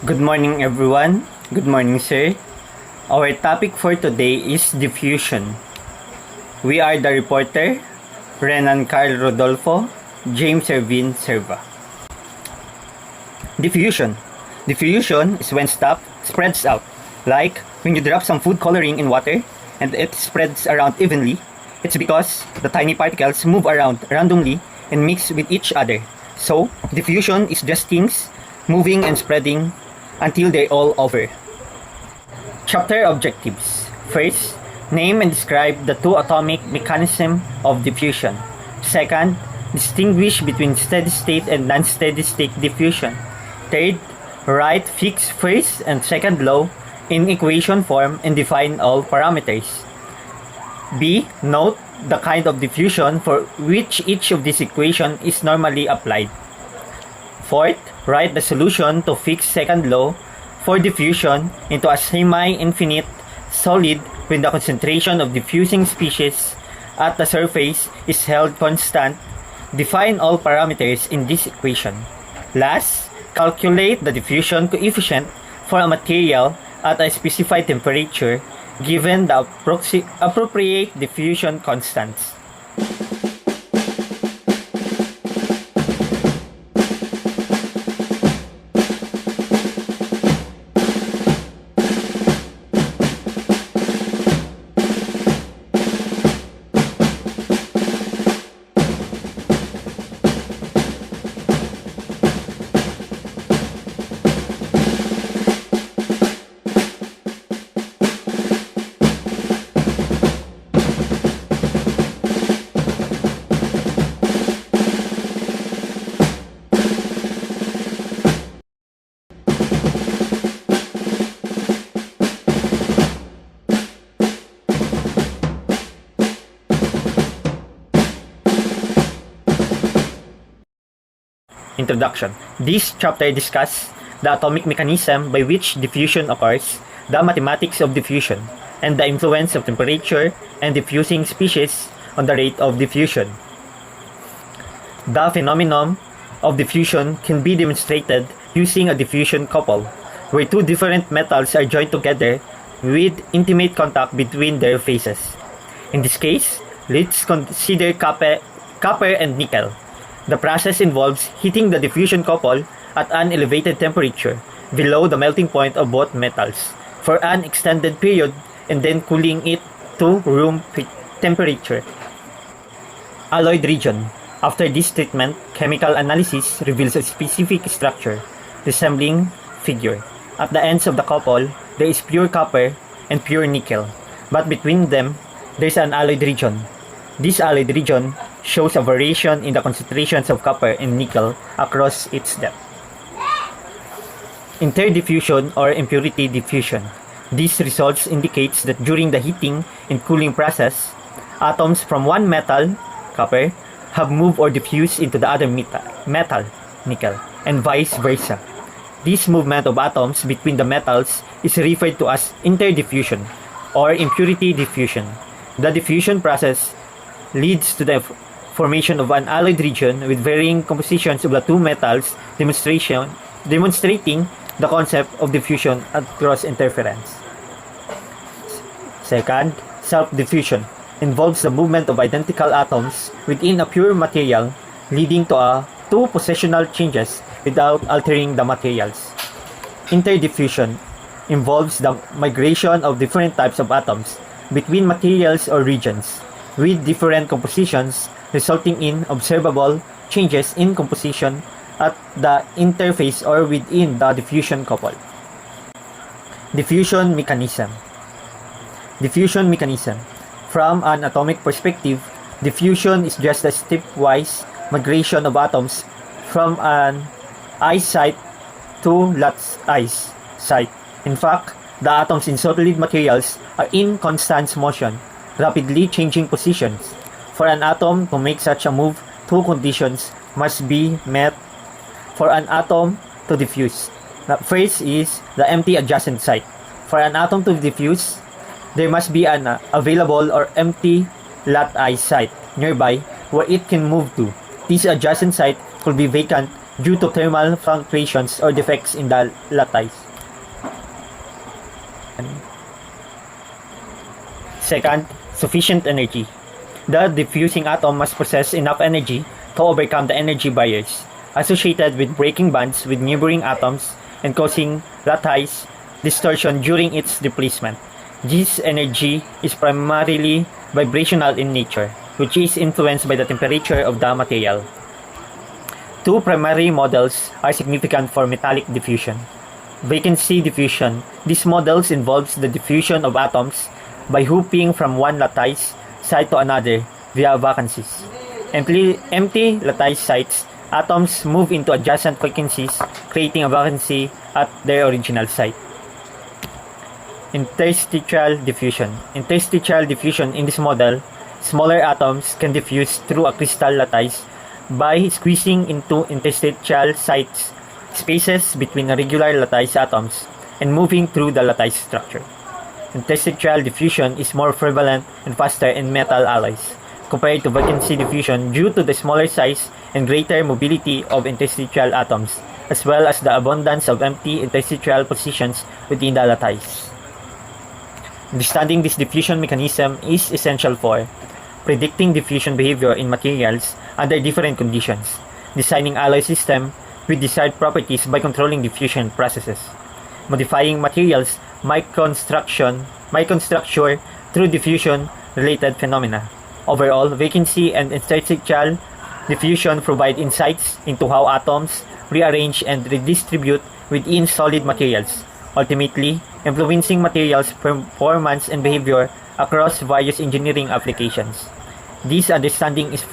Good morning, everyone. Good morning, sir. Our topic for today is diffusion. We are the reporter, Renan Carl Rodolfo, James Ervin Serva. Diffusion. Diffusion is when stuff spreads out. Like when you drop some food coloring in water and it spreads around evenly, it's because the tiny particles move around randomly and mix with each other. So, diffusion is just things moving and spreading until they're all over. Chapter objectives. First, name and describe the two atomic mechanism of diffusion. Second, distinguish between steady state and non-steady state diffusion. Third, write fixed first and second law in equation form and define all parameters. B. Note the kind of diffusion for which each of these equations is normally applied. Fourth, write the solution to fixed second law for diffusion into a semi-infinite solid when the concentration of diffusing species at the surface is held constant. Define all parameters in this equation. Last, calculate the diffusion coefficient for a material at a specified temperature given the appropriate diffusion constants. Introduction. This chapter discusses the atomic mechanism by which diffusion occurs, the mathematics of diffusion, and the influence of temperature and diffusing species on the rate of diffusion. The phenomenon of diffusion can be demonstrated using a diffusion couple, where two different metals are joined together with intimate contact between their phases. In this case, let's consider copper and nickel. The process involves heating the diffusion couple at an elevated temperature below the melting point of both metals for an extended period and then cooling it to room temperature. Alloyed region. After this treatment, chemical analysis reveals a specific structure resembling figure. At the ends of the couple, there is pure copper and pure nickel, but between them, there is an alloyed region. This alloyed region shows a variation in the concentrations of copper and nickel across its depth. Interdiffusion or impurity diffusion. These results indicates that during the heating and cooling process, atoms from one metal, copper, have moved or diffused into the other metal, nickel, and vice versa. This movement of atoms between the metals is referred to as interdiffusion or impurity diffusion. The diffusion process leads to the formation of an alloyed region with varying compositions of the two metals, demonstrating the concept of diffusion at cross interference. Second, self-diffusion involves the movement of identical atoms within a pure material, leading to two positional changes without altering the materials. Interdiffusion involves the migration of different types of atoms between materials or regions with different compositions, resulting in observable changes in composition at the interface or within the diffusion couple. Diffusion mechanism. Diffusion mechanism. From an atomic perspective, diffusion is just a stepwise migration of atoms from an ice site to lattice site. In fact, the atoms in solid materials are in constant motion, rapidly changing positions. For an atom to make such a move, two conditions must be met for an atom to diffuse. The first is the empty adjacent site. For an atom to diffuse, there must be an available or empty lattice site nearby where it can move to. This adjacent site could be vacant due to thermal fluctuations or defects in the lattice. Second, sufficient energy. The diffusing atom must possess enough energy to overcome the energy barriers associated with breaking bonds with neighboring atoms and causing lattice distortion during its displacement. This energy is primarily vibrational in nature, which is influenced by the temperature of the material. Two primary models are significant for metallic diffusion. Vacancy diffusion. These models involves the diffusion of atoms by hooping from one lattice site to another via vacancies. Empty lattice sites, atoms move into adjacent vacancies, creating a vacancy at their original site. Interstitial diffusion. Interstitial diffusion in this model, smaller atoms can diffuse through a crystal lattice by squeezing into interstitial sites, spaces between regular lattice atoms, and moving through the lattice structure. Interstitial diffusion is more prevalent and faster in metal alloys compared to vacancy diffusion due to the smaller size and greater mobility of interstitial atoms, as well as the abundance of empty interstitial positions within the lattice. Understanding this diffusion mechanism is essential for predicting diffusion behavior in materials under different conditions, designing alloy system with desired properties by controlling diffusion processes, modifying materials microstructure through diffusion-related phenomena. Overall, vacancy and interstitial diffusion provide insights into how atoms rearrange and redistribute within solid materials, ultimately influencing materials' performance and behavior across various engineering applications. This understanding is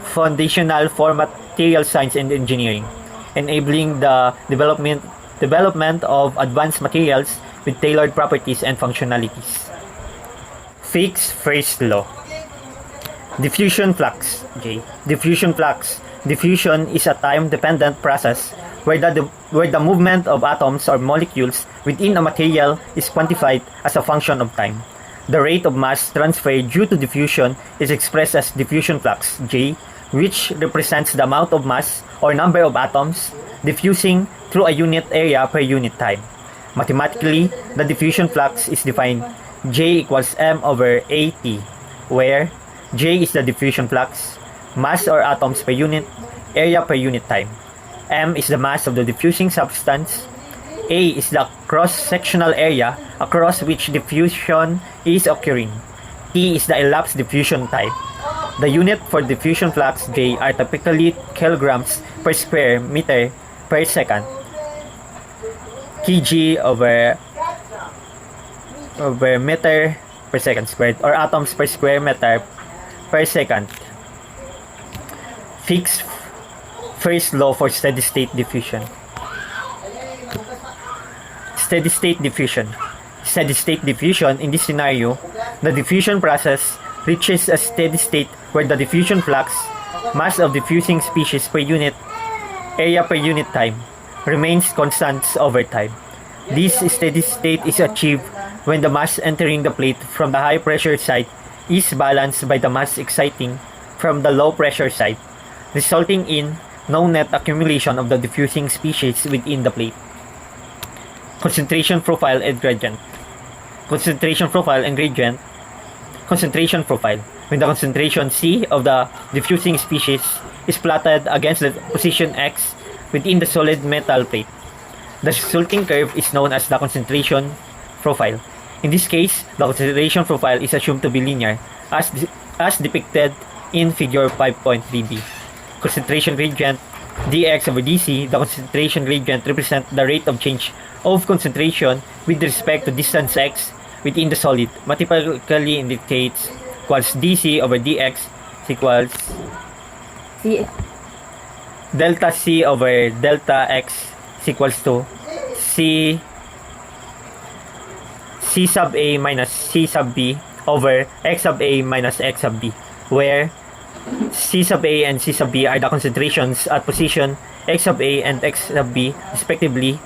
foundational for material science and engineering, enabling the development of advanced materials with tailored properties and functionalities. Fick's first law. Diffusion flux. J. Diffusion flux. Diffusion is a time-dependent process where the movement of atoms or molecules within a material is quantified as a function of time. The rate of mass transfer due to diffusion is expressed as diffusion flux, J, which represents the amount of mass or number of atoms diffusing through a unit area per unit time. Mathematically, the diffusion flux is defined J equals m over AT, where J is the diffusion flux, mass or atoms per unit, area per unit time. M is the mass of the diffusing substance. A is the cross-sectional area across which diffusion is occurring. T is the elapsed diffusion time. The unit for diffusion flux J are typically kilograms per square meter per second. kg over meter per second squared, or atoms per square meter per second. Fick's first law for steady-state diffusion. Steady-state diffusion. Steady-state diffusion, in this scenario, the diffusion process reaches a steady state where the diffusion flux, mass of diffusing species per unit, area per unit time, remains constant over time. This steady state is achieved when the mass entering the plate from the high pressure side is balanced by the mass exciting from the low pressure side, resulting in no net accumulation of the diffusing species within the plate. Concentration profile and gradient. Concentration profile and gradient. Concentration profile. When the concentration C of the diffusing species is plotted against the position X within the solid metal plate, the resulting curve is known as the concentration profile. In this case, the concentration profile is assumed to be linear, as depicted in figure 5.3b. Concentration gradient dx over dc. The concentration gradient represents the rate of change of concentration with respect to distance x within the solid. Mathematically indicates equals dc over dx equals C. delta c over delta x equals to c sub a minus c sub b over x sub a minus x sub b, where C sub A and C sub B are the concentrations at position X sub A and X sub B respectively.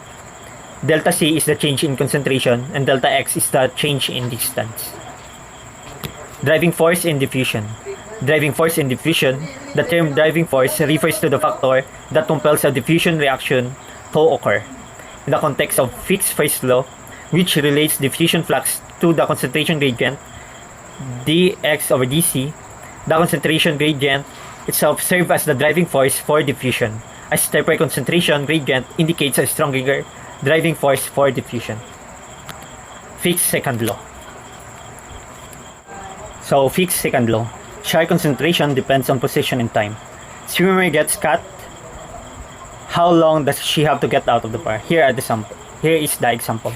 Delta C is the change in concentration and delta X is the change in distance. Driving force in diffusion. driving force in diffusion, the term driving force refers to the factor that compels a diffusion reaction to occur. In the context of Fick's first law, which relates diffusion flux to the concentration gradient dx over dc, the concentration gradient itself serves as the driving force for diffusion, as the per concentration gradient indicates a stronger driving force for diffusion. Fick's second law. So, Fick's second law. Shark concentration depends on position and time. Swimmer gets cut. How long does she have to get out of the bar? Here is the example.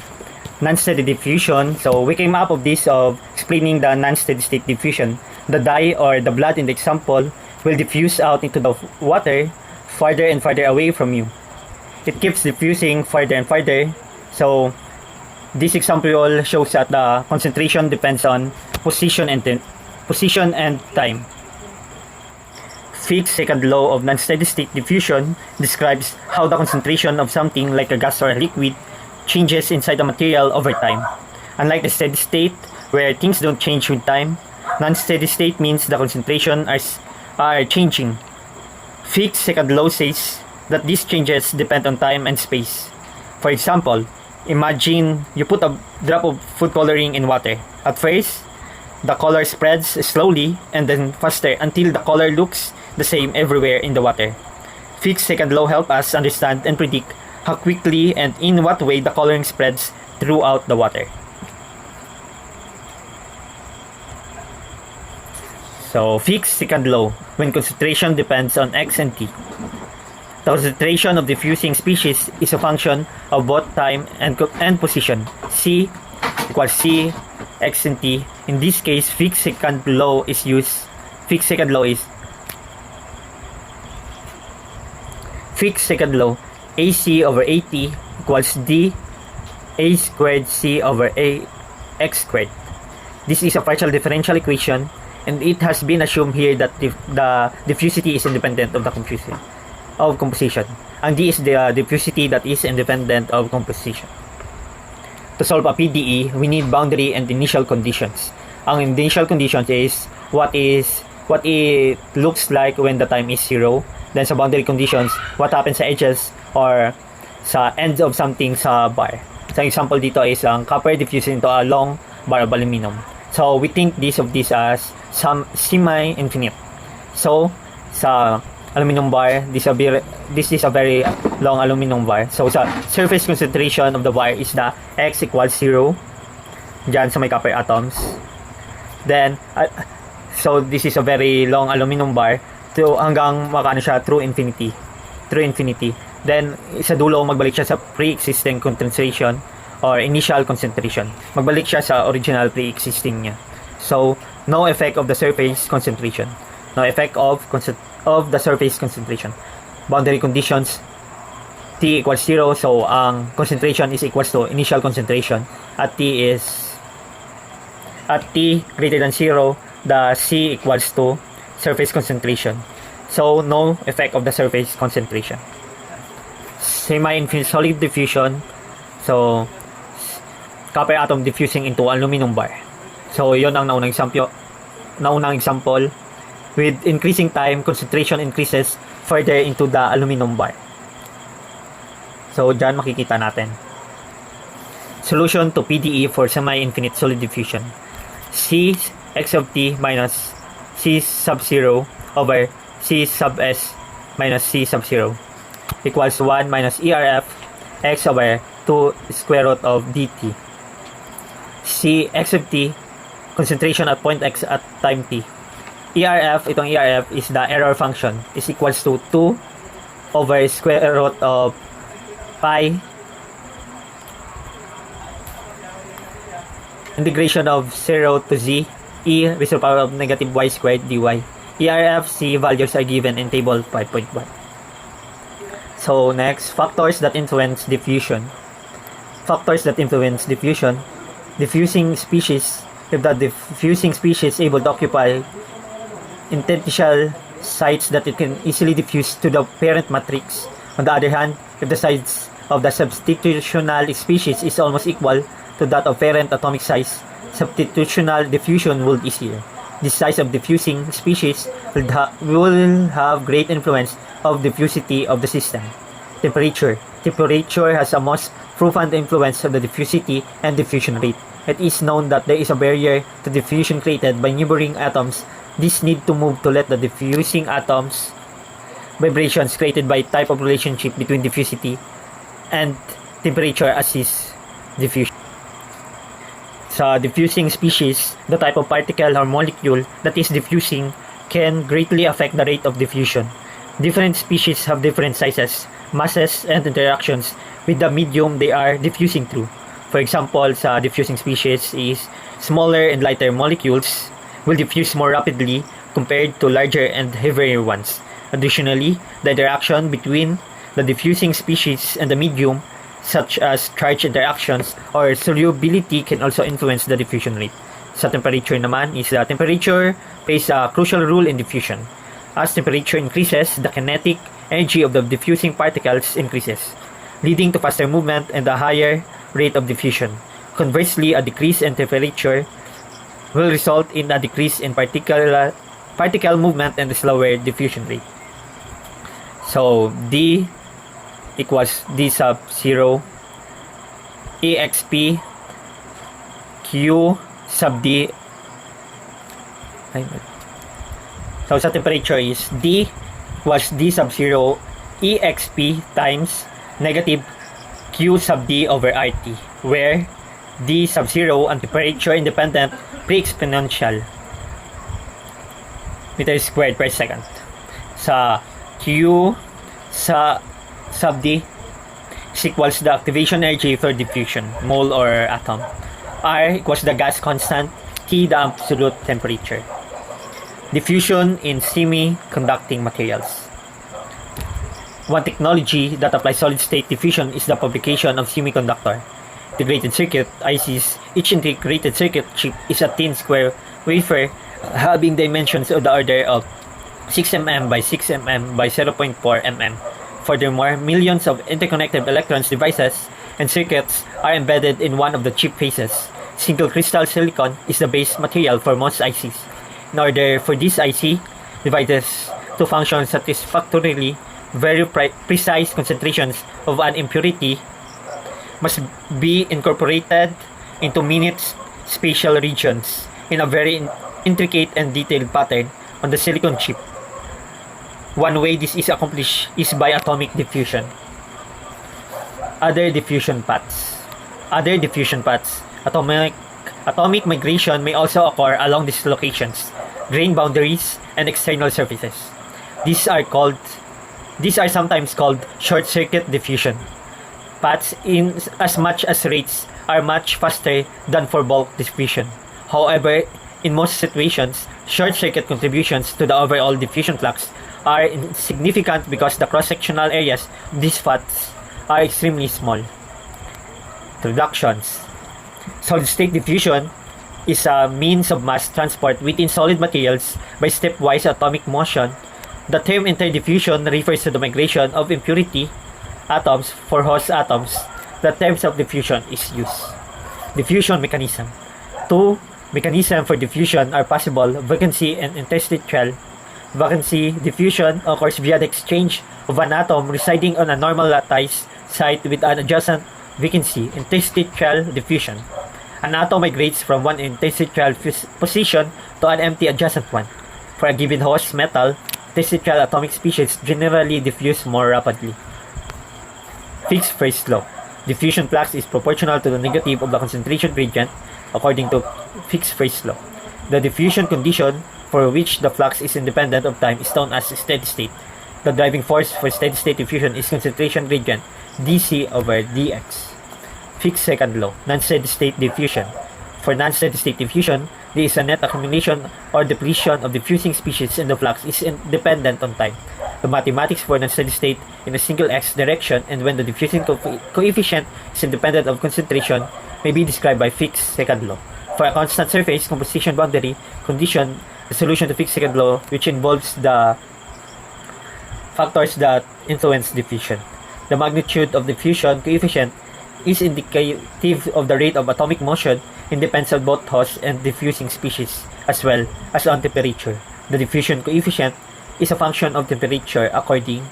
Non-steady diffusion. So we came up of this of explaining the non-steady state diffusion. The dye or the blood in the example will diffuse out into the water farther and farther away from you. It keeps diffusing farther and farther. So this example shows that the concentration depends on position and time. Fick's second law of non-steady state diffusion describes how the concentration of something like a gas or a liquid changes inside the material over time. Unlike the steady state, where things don't change with time, non-steady state means the concentration are changing. Fick's second law says that these changes depend on time and space. For example, imagine you put a drop of food coloring in water. At first, the color spreads slowly and then faster until the color looks the same everywhere in the water. Fick's second law helps us understand and predict how quickly and in what way the coloring spreads throughout the water. So, Fick's second law, when concentration depends on X and T. The concentration of diffusing species is a function of both time and position. C equals C, X and T. In this case, Fick's second law is used. Fick's second law is Fick's second law, AC over AT equals D A squared C over A X squared. This is a partial differential equation, and it has been assumed here that the diffusivity is independent of the composition. And D is the diffusivity that is independent of composition. To solve a PDE, we need boundary and initial conditions. Ang initial conditions is what it looks like when the time is 0. Then sa boundary conditions, what happens sa edges or sa ends of something sa bar. So example dito is ang copper diffusing into a long bar of aluminum. So we think this as some semi-infinite. So sa aluminum bar, this is a very long aluminum bar. So sa surface concentration of the bar is the X equals 0 dyan sa may copper atoms. Then so this is a very long aluminum bar to hanggang makano siya through infinity. Then sa dulo magbalik siya sa pre-existing concentration or initial concentration. Magbalik siya sa original pre-existing niya. So no effect of the surface concentration. No effect of the surface concentration. Boundary conditions, T equals 0, so ang concentration is equals to initial concentration. At T greater than 0, the C equals to surface concentration. So no effect of the surface concentration. Semi-infinite solid diffusion, so copper atom diffusing into aluminum bar. So yon ang naunang example. With increasing time, concentration increases further into the aluminum bar. So dyan makikita natin. Solution to PDE for semi-infinite solid diffusion. C x of t minus C sub 0 over C sub s minus C sub 0 equals 1 minus ERF x over 2 square root of dt. C x of t, concentration at point x at time t. Itong ERF is the error function, is equals to 2 over square root of pi integration of 0 to z e raised to the power of negative y squared dy. ERF C values are given in table 5.1. So next, factors that influence diffusion. Diffusing species. If the diffusing species is able to occupy interstitial sites that it can easily diffuse to the parent matrix. On the other hand, if the size of the substitutional species is almost equal to that of parent atomic size, substitutional diffusion will be easier. The size of diffusing species will have great influence of diffusivity of the system. Temperature. Temperature has a most profound influence on the diffusivity and diffusion rate. It is known that there is a barrier to diffusion created by neighboring atoms. This need to move to let the diffusing atoms vibrations created by type of relationship between diffusivity and temperature assist diffusion. Sa diffusing species, the type of particle or molecule that is diffusing can greatly affect the rate of diffusion. Different species have different sizes, masses, and interactions with the medium they are diffusing through. For example, sa diffusing species is smaller and lighter molecules will diffuse more rapidly compared to larger and heavier ones. Additionally, the interaction between the diffusing species and the medium, such as charge interactions or solubility, can also influence the diffusion rate. Sa temperature naman is the temperature plays a crucial role in diffusion. As temperature increases, the kinetic energy of the diffusing particles increases, leading to faster movement and a higher rate of diffusion. Conversely, a decrease in temperature will result in a decrease in particle movement and a slower diffusion rate. So, D equals D sub 0 exp Q sub D. So, sa temperature is D was D sub 0 exp times negative Q sub D over RT, where D sub 0 and temperature independent pre-exponential meters squared per second. Sa Q sub D is equals the activation energy for diffusion, mole or atom. R equals the gas constant, T the absolute temperature. Diffusion in semiconducting materials. One technology that applies solid-state diffusion is the fabrication of semiconductor integrated circuit (ICs). Each integrated circuit chip is a thin square wafer having dimensions of the order of 6 mm by 6 mm by 0.4 mm. Furthermore, millions of interconnected electronics devices and circuits are embedded in one of the chip faces. Single crystal silicon is the base material for most ICs. In order for these IC devices to function satisfactorily, very precise concentrations of an impurity must be incorporated into minute spatial regions in a very intricate and detailed pattern on the silicon chip. One way this is accomplished is by atomic diffusion. Other diffusion paths. Atomic migration may also occur along these locations, grain boundaries, and external surfaces. These are sometimes called short-circuit diffusion. Paths in as much as rates are much faster than for bulk diffusion. However, in most situations, short-circuit contributions to the overall diffusion flux are insignificant because the cross-sectional areas of these paths are extremely small. Introductions. Solid-state diffusion is a means of mass transport within solid materials by stepwise atomic motion. The term interdiffusion refers to the migration of impurity atoms for host atoms. The terms of diffusion is used. Diffusion mechanism. Two mechanisms for diffusion are possible: vacancy and interstitial. Vacancy diffusion occurs via the exchange of an atom residing on a normal lattice site with an adjacent vacancy. Interstitial diffusion. An atom migrates from one interstitial position to an empty adjacent one. For a given host metal, interstitial atomic species generally diffuse more rapidly. Fick's first law. Diffusion flux is proportional to the negative of the concentration gradient according to Fick's first law. The diffusion condition for which the flux is independent of time is known as steady state. The driving force for steady state diffusion is concentration gradient dc over dx. Fick's second law. Non-steady state diffusion. For non-steady state diffusion, there is a net accumulation or depletion of diffusing species and the flux is independent on time. The mathematics for non-steady state in a single x direction and when the diffusion coefficient is independent of concentration may be described by Fick's second law. For a constant surface composition boundary condition, the solution to Fick's second law, which involves the factors that influence diffusion. The magnitude of diffusion coefficient is indicative of the rate of atomic motion It depends on both host and diffusing species as well as on temperature. The diffusion coefficient is a function of temperature according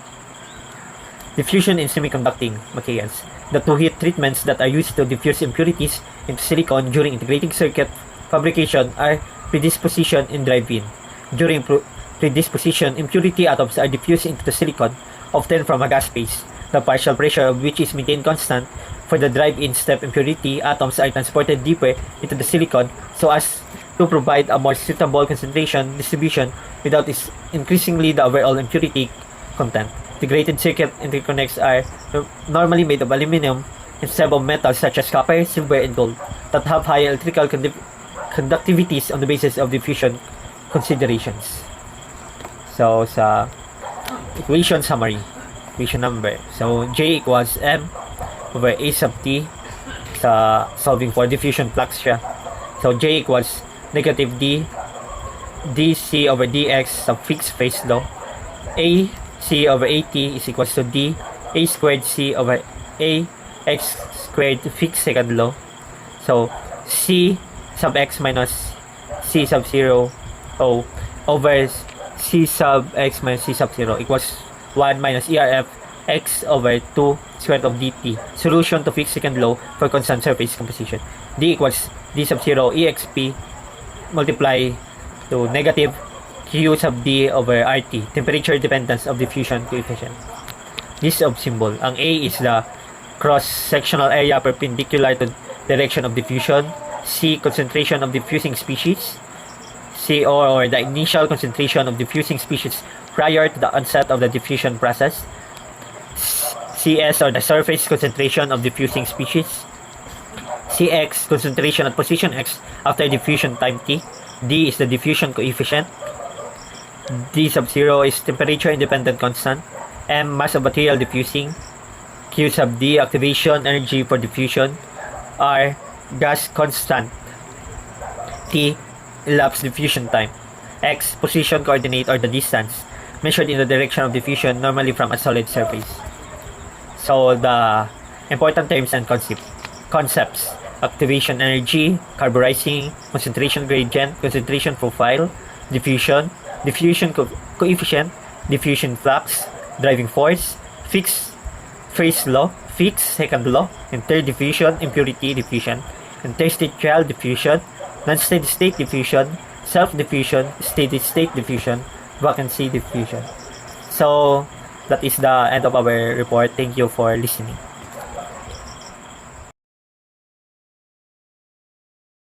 diffusion in semiconducting materials. The two heat treatments that are used to diffuse impurities into silicon during integrating circuit fabrication are predisposition and drive-in. During predisposition, impurity atoms are diffused into the silicon, often from a gas phase, the partial pressure of which is maintained constant. For the drive-in step, impurity atoms are transported deeper into the silicon so as to provide a more suitable concentration distribution without increasingly the overall impurity content. Integrated circuit interconnects are normally made of aluminum instead of metals such as copper, silver, and gold that have high electrical conductivities on the basis of diffusion considerations. So, sa equation summary, equation number. So, J equals M over A sub T sa solving for diffusion flux siya. So, J equals negative D dC over dx sa fixed phase law. A C over AT is equals to D A squared C over A X squared fixed second law. So, C sub X minus C sub 0 O over C sub X minus C sub 0 equals 1 minus ERF X over 2 square root of dt. Solution to fixed second law for constant surface composition. D equals D sub 0 EXP multiply to negative Q sub D over RT. Temperature dependence of diffusion coefficient. This of symbol. Ang A is the cross-sectional area perpendicular to direction of diffusion. C, concentration of diffusing species. C, or the initial concentration of diffusing species prior to the onset of the diffusion process. CS, or the surface concentration of diffusing species. Cx, concentration at position X after diffusion time T. D is the diffusion coefficient. D sub 0 is temperature independent constant. M, mass of material diffusing. Q sub D, activation energy for diffusion. R, gas constant. T, elapsed diffusion time. X, position coordinate or the distance measured in the direction of diffusion, normally from a solid surface. So the important terms and concepts: activation energy, carburizing, concentration gradient, concentration profile, diffusion, diffusion coefficient, diffusion flux, driving force, fixed phase law, fixed second law, interdiffusion, impurity diffusion, interstitial diffusion, non-steady state diffusion, self-diffusion, steady state diffusion, vacancy diffusion. So that is the end of our report. Thank you for listening.